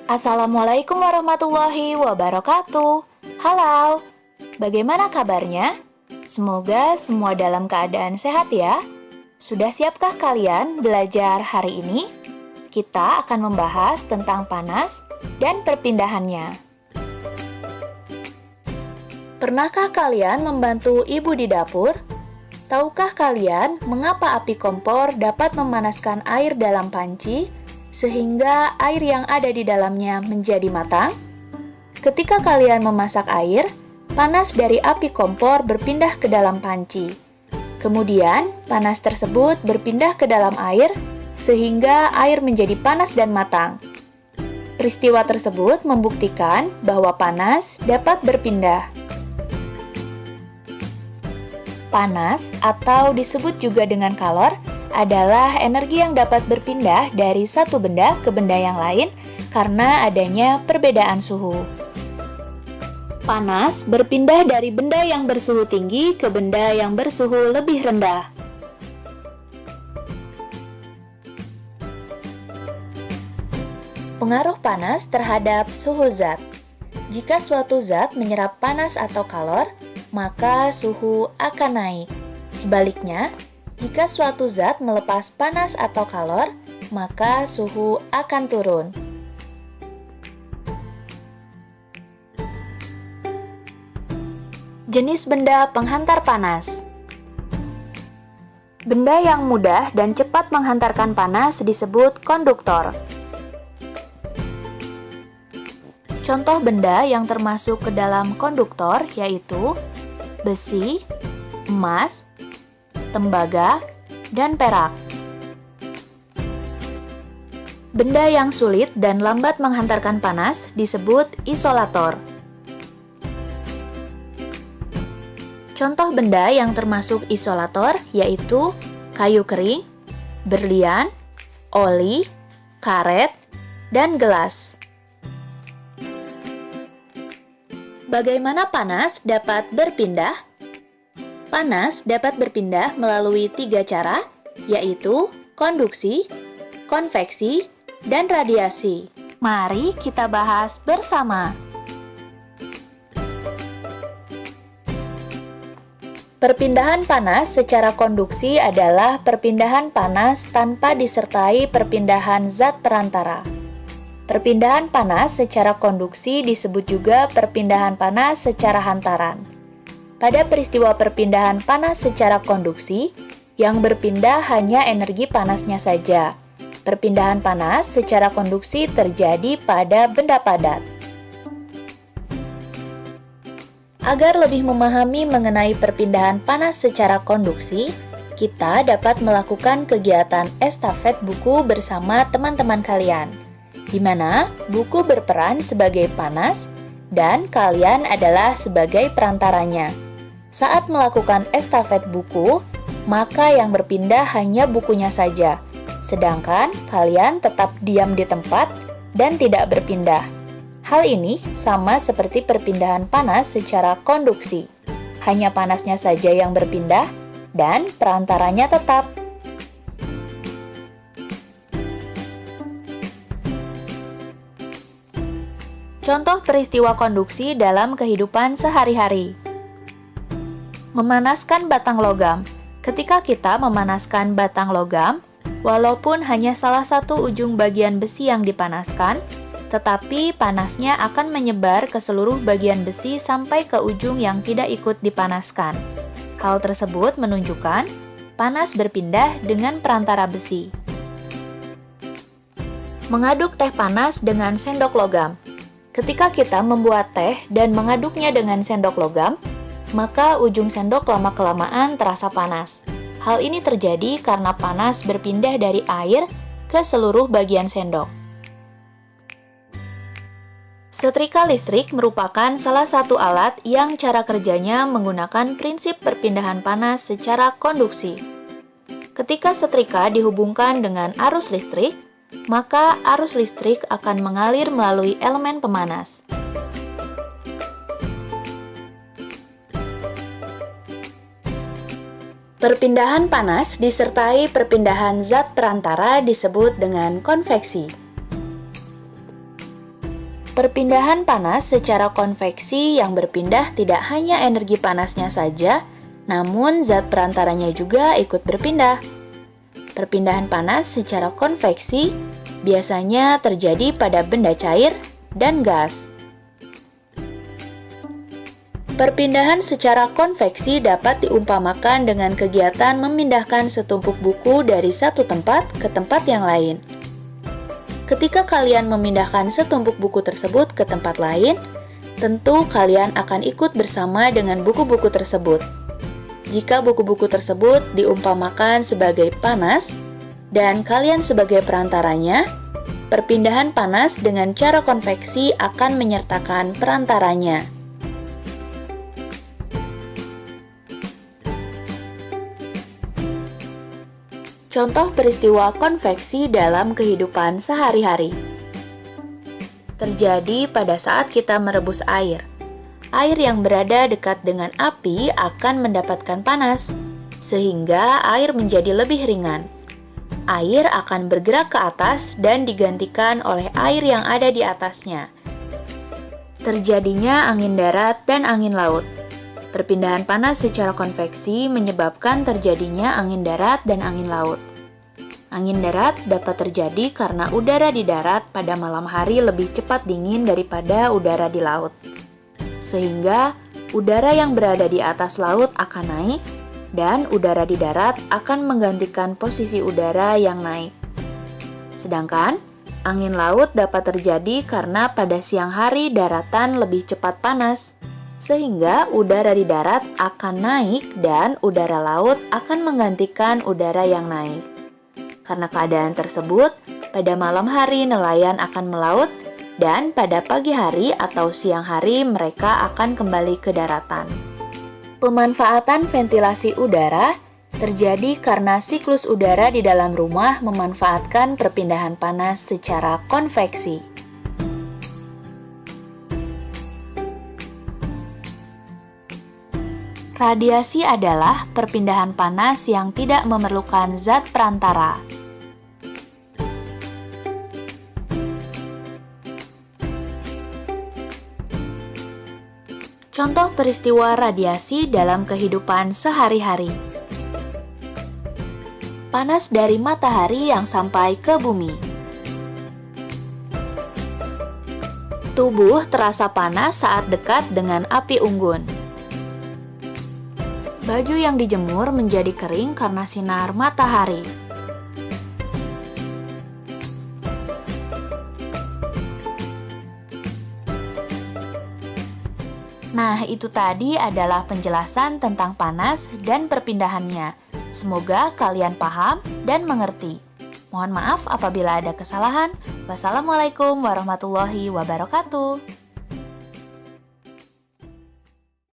Assalamualaikum warahmatullahi wabarakatuh. Halo, bagaimana kabarnya? Semoga semua dalam keadaan sehat ya. Sudah siapkah kalian belajar hari ini? Kita akan membahas tentang panas dan perpindahannya. Pernahkah kalian membantu ibu di dapur? Tahukah kalian mengapa api kompor dapat memanaskan air dalam panci sehingga air yang ada di dalamnya menjadi matang? Ketika kalian memasak air, panas dari api kompor berpindah ke dalam panci. Kemudian, panas tersebut berpindah ke dalam air sehingga air menjadi panas dan matang. Peristiwa tersebut membuktikan bahwa panas dapat berpindah. Panas, atau disebut juga dengan kalor, adalah energi yang dapat berpindah dari satu benda ke benda yang lain karena adanya perbedaan suhu. Panas berpindah dari benda yang bersuhu tinggi ke benda yang bersuhu lebih rendah. Pengaruh panas terhadap suhu zat. Jika suatu zat menyerap panas atau kalor, maka suhu akan naik. Sebaliknya, jika suatu zat melepas panas atau kalor, maka suhu akan turun. Jenis benda penghantar panas. Benda yang mudah dan cepat menghantarkan panas disebut konduktor. Contoh benda yang termasuk ke dalam konduktor yaitu besi, emas, tembaga, dan perak. Benda yang sulit dan lambat menghantarkan panas disebut isolator. Contoh benda yang termasuk isolator yaitu kayu kering, berlian, oli, karet, dan gelas. Bagaimana panas dapat berpindah? Panas dapat berpindah melalui 3 cara, yaitu konduksi, konveksi, dan radiasi. Mari kita bahas bersama. Perpindahan panas secara konduksi adalah perpindahan panas tanpa disertai perpindahan zat perantara. Perpindahan panas secara konduksi disebut juga perpindahan panas secara hantaran. Pada peristiwa perpindahan panas secara konduksi, yang berpindah hanya energi panasnya saja. Perpindahan panas secara konduksi terjadi pada benda padat. Agar lebih memahami mengenai perpindahan panas secara konduksi, kita dapat melakukan kegiatan estafet buku bersama teman-teman kalian, di mana buku berperan sebagai panas dan kalian adalah sebagai perantaranya. Saat melakukan estafet buku, maka yang berpindah hanya bukunya saja, sedangkan kalian tetap diam di tempat dan tidak berpindah. Hal ini sama seperti perpindahan panas secara konduksi. Hanya panasnya saja yang berpindah dan perantaranya tetap. Contoh peristiwa konduksi dalam kehidupan sehari-hari. Memanaskan batang logam. Ketika kita memanaskan batang logam, walaupun hanya salah satu ujung bagian besi yang dipanaskan, tetapi panasnya akan menyebar ke seluruh bagian besi sampai ke ujung yang tidak ikut dipanaskan. Hal tersebut menunjukkan panas berpindah dengan perantara besi. Mengaduk teh panas dengan sendok logam. Ketika kita membuat teh dan mengaduknya dengan sendok logam, maka ujung sendok lama-kelamaan terasa panas. Hal ini terjadi karena panas berpindah dari air ke seluruh bagian sendok. Setrika listrik merupakan salah satu alat yang cara kerjanya menggunakan prinsip perpindahan panas secara konduksi. Ketika setrika dihubungkan dengan arus listrik, maka arus listrik akan mengalir melalui elemen pemanas. Perpindahan panas disertai perpindahan zat perantara disebut dengan konveksi. Perpindahan panas secara konveksi yang berpindah tidak hanya energi panasnya saja, namun zat perantaranya juga ikut berpindah. Perpindahan panas secara konveksi biasanya terjadi pada benda cair dan gas. Perpindahan secara konveksi dapat diumpamakan dengan kegiatan memindahkan setumpuk buku dari satu tempat ke tempat yang lain. Ketika kalian memindahkan setumpuk buku tersebut ke tempat lain, tentu kalian akan ikut bersama dengan buku-buku tersebut. Jika buku-buku tersebut diumpamakan sebagai panas dan kalian sebagai perantaranya, perpindahan panas dengan cara konveksi akan menyertakan perantaranya. Contoh peristiwa konveksi dalam kehidupan sehari-hari. Terjadi pada saat kita merebus air. Air yang berada dekat dengan api akan mendapatkan panas, sehingga air menjadi lebih ringan. Air akan bergerak ke atas dan digantikan oleh air yang ada di atasnya. Terjadinya angin darat dan angin laut. Perpindahan panas secara konveksi menyebabkan terjadinya angin darat dan angin laut. Angin darat dapat terjadi karena udara di darat pada malam hari lebih cepat dingin daripada udara di laut. Sehingga udara yang berada di atas laut akan naik dan udara di darat akan menggantikan posisi udara yang naik. Sedangkan angin laut dapat terjadi karena pada siang hari daratan lebih cepat panas. Sehingga udara di darat akan naik dan udara laut akan menggantikan udara yang naik. Karena keadaan tersebut, pada malam hari nelayan akan melaut dan pada pagi hari atau siang hari mereka akan kembali ke daratan. Pemanfaatan ventilasi udara terjadi karena siklus udara di dalam rumah memanfaatkan perpindahan panas secara konveksi. Radiasi adalah perpindahan panas yang tidak memerlukan zat perantara. Contoh peristiwa radiasi dalam kehidupan sehari-hari. Panas dari matahari yang sampai ke bumi. Tubuh terasa panas saat dekat dengan api unggun. Baju yang dijemur menjadi kering karena sinar matahari. Nah, itu tadi adalah penjelasan tentang panas dan perpindahannya. Semoga kalian paham dan mengerti. Mohon maaf apabila ada kesalahan. Wassalamualaikum warahmatullahi wabarakatuh.